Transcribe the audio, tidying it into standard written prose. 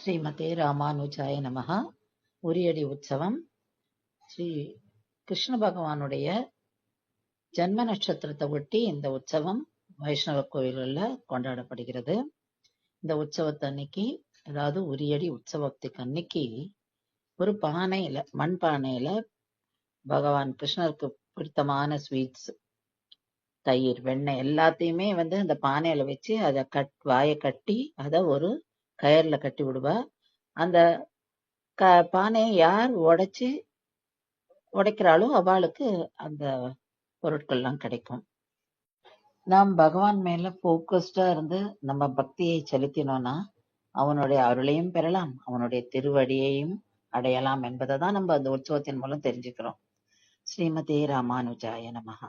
ஸ்ரீமதே ராமானுஜாய நமஹ. உரியடி உற்சவம் ஸ்ரீ கிருஷ்ண பகவானுடைய ஜன்ம நட்சத்திரத்தை ஒட்டி இந்த உற்சவம் வைஷ்ணவ கோயில்களில் கொண்டாடப்படுகிறது. இந்த உற்சவத்தை அன்னைக்கு, அதாவது உரியடி உற்சவத்துக்கு அன்னைக்கு, ஒரு பானையில, மண் பானையில பகவான் கிருஷ்ணருக்கு பிடித்தமான ஸ்வீட்ஸ், தயிர், வெண்ணெய் எல்லாத்தையுமே அந்த பானையில வச்சு அதை வாயை கட்டி அதை ஒரு கயர்ல கட்டி விடுவா. அந்த பானையை யார் உடைக்கிறாளோ அவளுக்கு அந்த பொருட்கள்லாம் கிடைக்கும். நாம் பகவான் மேல போக்கஸ்டா இருந்து நம்ம பக்தியை செலுத்தினோம்னா அவனுடைய அருளையும் பெறலாம், அவனுடைய திருவடியையும் அடையலாம் என்பதை தான் நம்ம அந்த உற்சவத்தின் மூலம் தெரிஞ்சுக்கிறோம். ஸ்ரீமதே ராமானுஜாய நமஹ.